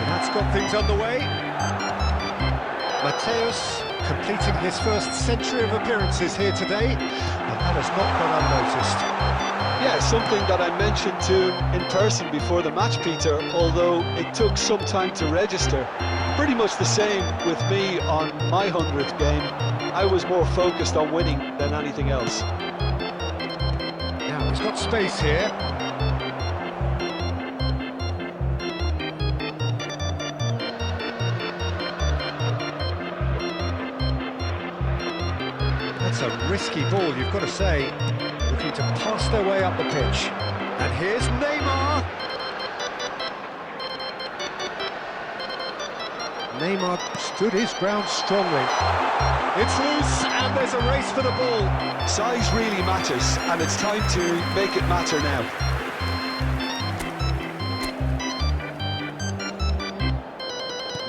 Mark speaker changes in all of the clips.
Speaker 1: That's got things underway. Mateus completing his first century of appearances here today, but that has not gone unnoticed.
Speaker 2: Yeah, something that I mentioned to him in person before the match, Peter, although it took some time to register. Pretty much the same with me on my 100th game. I was more focused on winning than anything else.
Speaker 1: Now he's got space here. That's a risky ball, you've got to say. Looking to pass their way up the pitch. And here's Neymar. Neymar stood his ground strongly. It's loose, and there's a race for the ball.
Speaker 2: Size really matters, and it's time to make it matter now.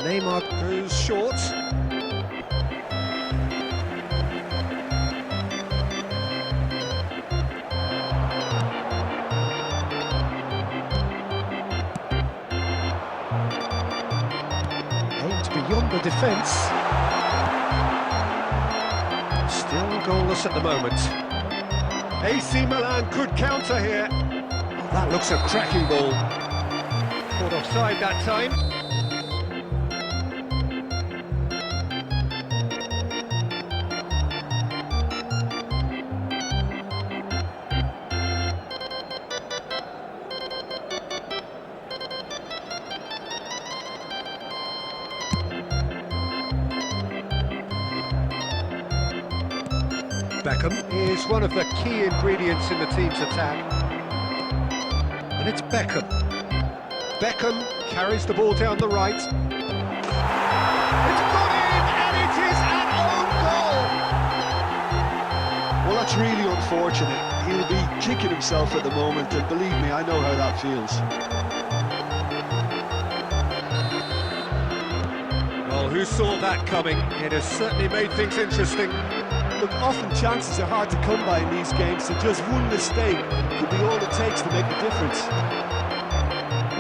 Speaker 1: Neymar goes short. Beyond the defence. Still goalless at the moment. AC Milan could counter here. Oh, that looks a cracking ball. Caught offside that time. Beckham is one of the key ingredients in the team's attack. And it's Beckham. Beckham carries the ball down the right. It's gone in, and it is an own goal!
Speaker 2: Well, that's really unfortunate. He'll be kicking himself at the moment, and believe me, I know how that feels.
Speaker 1: Well, who saw that coming? It has certainly made things interesting.
Speaker 2: Look, often chances are hard to come by in these games, so just one mistake could be all it takes to make a difference.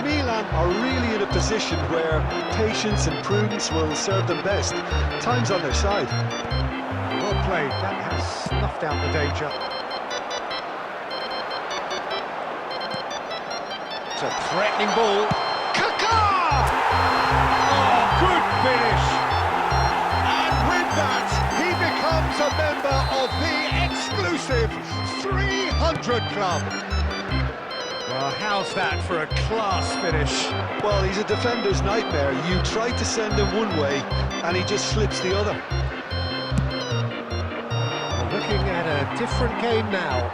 Speaker 2: Milan are really in a position where patience and prudence will serve them best. Time's on their side.
Speaker 1: Well played, that has snuffed out the danger. It's a threatening ball. Kaka! Oh, good finish! And with that, he becomes a member of the exclusive 300 Club. Well, how's that for a class finish?
Speaker 2: Well, he's a defender's nightmare. You try to send him one way, and he just slips the other.
Speaker 1: We're looking at a different game now.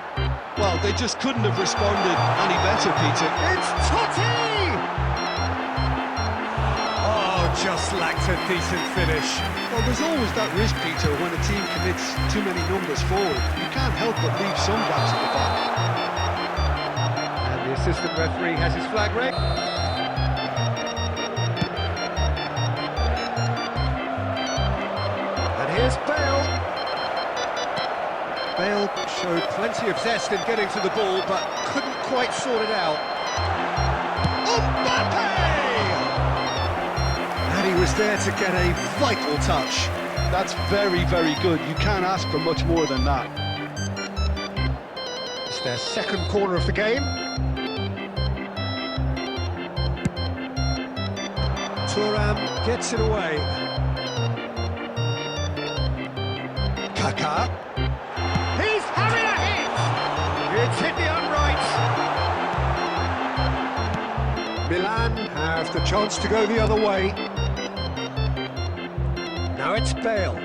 Speaker 2: Well, they just couldn't have responded any better, Peter.
Speaker 1: It's Totti! Oh, just lacked a decent finish.
Speaker 2: Well, there's always that risk, Peter, when a team commits too many numbers forward. You can't help but leave some gaps at the back.
Speaker 1: And the assistant referee has his flag red. And here's Bale. Bale showed plenty of zest in getting to the ball, but couldn't quite sort it out. Mbappe! And he was there to get a vital touch.
Speaker 2: That's very, very good. You can't ask for much more than that.
Speaker 1: It's their second corner of the game. Thuram gets it away. Kaka. He's having a hit! It's hit the uprights. Milan have the chance to go the other way. Now it's Bale.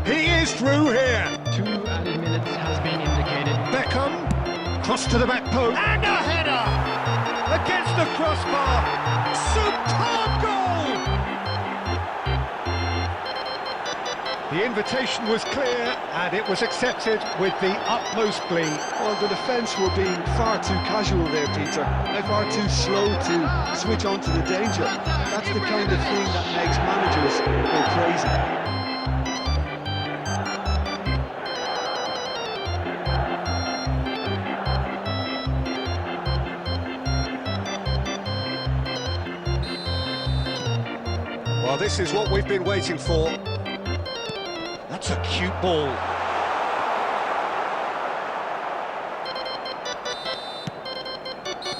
Speaker 1: He is through here.
Speaker 3: 2 added minutes has been indicated.
Speaker 1: Beckham, cross to the back post. And a header! Against the crossbar. Superb goal! The invitation was clear, and it was accepted with the utmost glee.
Speaker 2: Well, the defence were being far too casual there, Peter. They're far too slow to switch on to the danger. That's the kind of thing that makes managers go crazy.
Speaker 1: Well, this is what we've been waiting for. That's a cute ball.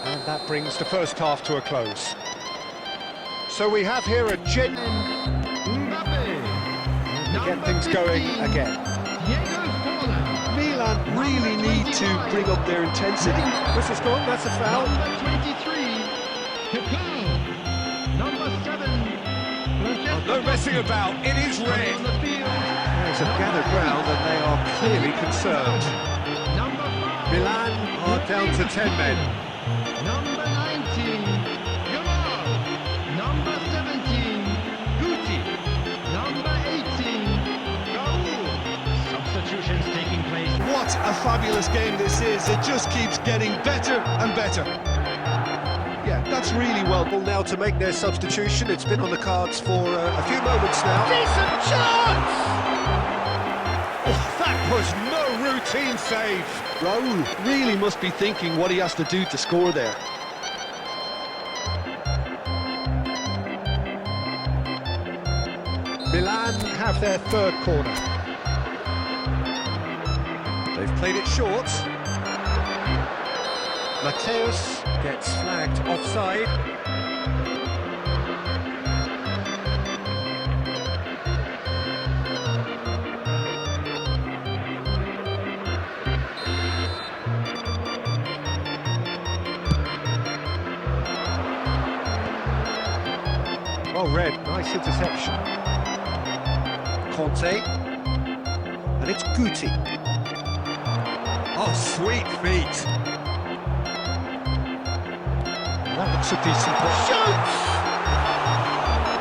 Speaker 1: And that brings the first half to a close. So we have here a get things going again.
Speaker 2: Milan really need to bring up their intensity.
Speaker 1: This is gone, that's a foul.
Speaker 3: Number 23, number 7.
Speaker 1: Oh, no messing about, it is red. There's a gathered ground and they are clearly concerned. Milan are down to 10 men.
Speaker 3: Number 19, Yamal. Number 17, Guti. Number 18, Raul. Substitutions taking place.
Speaker 2: What a fabulous game this is. It just keeps getting better and better. Yeah, that's really well.
Speaker 1: Now to make their substitution. It's been on the cards for a few moments now. Decent chance! Oh, that was no routine save.
Speaker 2: Raul really must be thinking what he has to do to score there.
Speaker 1: Milan have their third corner. They've played it short. Mateus gets flagged offside. Oh, red, nice interception. Conte, and it's Guti. Oh, sweet feet. That looks a decent ball. Shoots!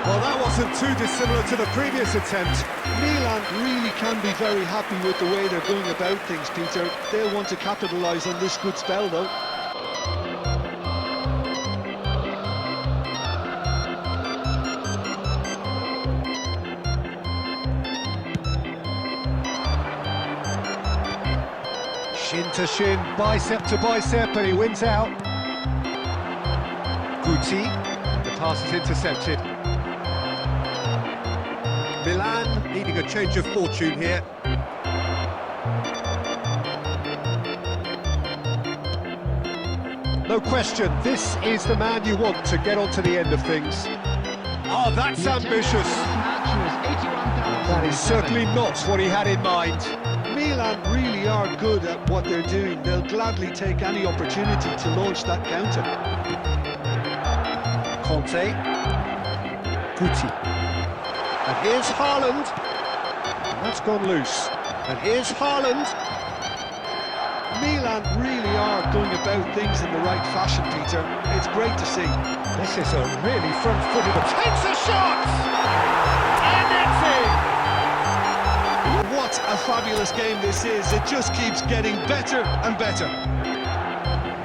Speaker 1: Well, that wasn't too dissimilar to the previous attempt.
Speaker 2: Milan really can be very happy with the way they're going about things, Peter. They'll want to capitalise on this good spell, though.
Speaker 1: Shin to shin, bicep to bicep, and he wins out. Guti, the pass is intercepted. Milan needing a change of fortune here. No question, this is the man you want to get on to the end of things. Oh, that's ambitious. That is certainly not what he had in mind.
Speaker 2: Milan really are good at what they're doing. They'll gladly take any opportunity to launch that counter.
Speaker 1: Conte, Guti, and here's Haaland, and that's gone loose, and here's Haaland.
Speaker 2: Milan really are going about things in the right fashion, Peter. It's great to see.
Speaker 1: This is a really front-footed, takes a shot, and it's in.
Speaker 2: What a fabulous game this is. It just keeps getting better and better.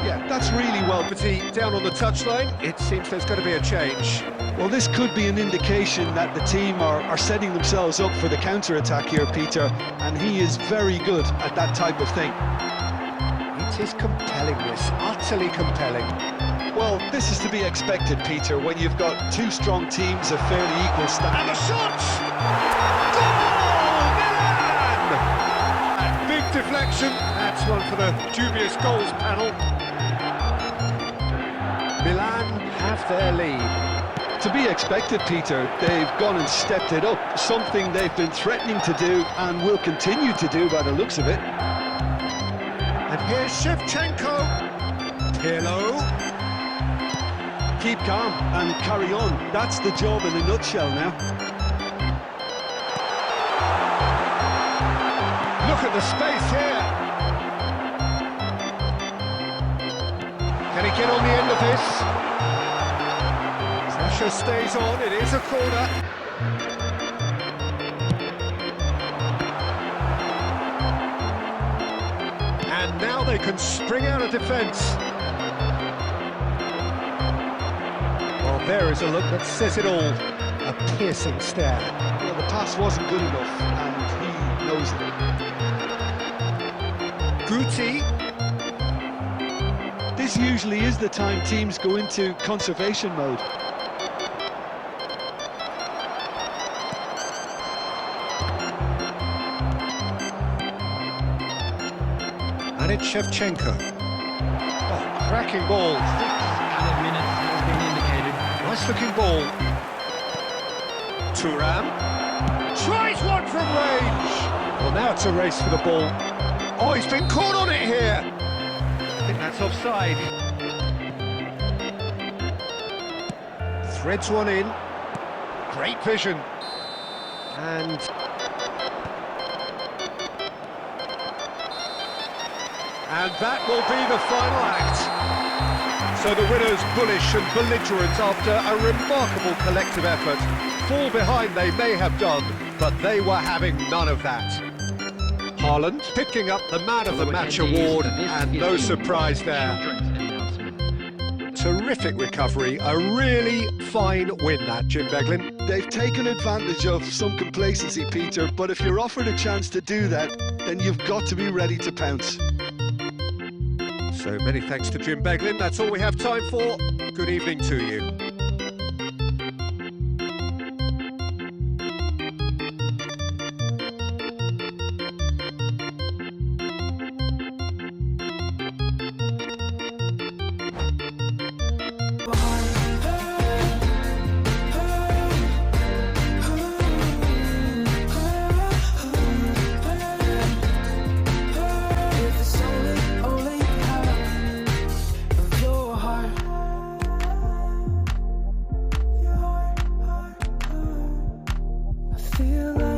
Speaker 2: Yeah, that's really well.
Speaker 1: Down on the touchline, it seems there's going to be a change.
Speaker 2: Well, this could be an indication that the team are setting themselves up for the counter-attack here, Peter, and he is very good at that type of thing.
Speaker 1: It is compelling, this, utterly compelling.
Speaker 2: Well, this is to be expected, Peter, when you've got two strong teams of fairly equal standing.
Speaker 1: And the shot! Goal! Milan! A big deflection, that's one for the dubious goals panel. Milan have their lead.
Speaker 2: To be expected, Peter, they've gone and stepped it up, something they've been threatening to do and will continue to do by the looks of it.
Speaker 1: And here's Shevchenko. Pirlo.
Speaker 2: Keep calm and carry on. That's the job in a nutshell now.
Speaker 1: Look at the space here. Can he get on the end of this? Sasha stays on, it is a corner. And now they can spring out of defence. Well, there is a look that says it all. A piercing stare.
Speaker 2: Well, the pass wasn't good enough, and he knows it.
Speaker 1: Guti.
Speaker 2: This usually is the time teams go into conservation mode.
Speaker 1: And it's Shevchenko. Oh, cracking ball.
Speaker 3: 6 added minutes has been indicated.
Speaker 1: Nice looking ball. Thuram. Tries one from range. Well, now it's a race for the ball. Oh, he's been caught on it here. I think that's offside. Threads one in. Great vision. And that will be the final act. So the winners bullish and belligerent after a remarkable collective effort. Fall behind they may have done, but they were having none of that. Haaland picking up the Man of the Match award, and no surprise there. Terrific recovery, a really fine win that, Jim Beglin.
Speaker 2: They've taken advantage of some complacency, Peter, but if you're offered a chance to do that, then you've got to be ready to pounce.
Speaker 1: So many thanks to Jim Beglin. That's all we have time for. Good evening to you.
Speaker 4: Feel like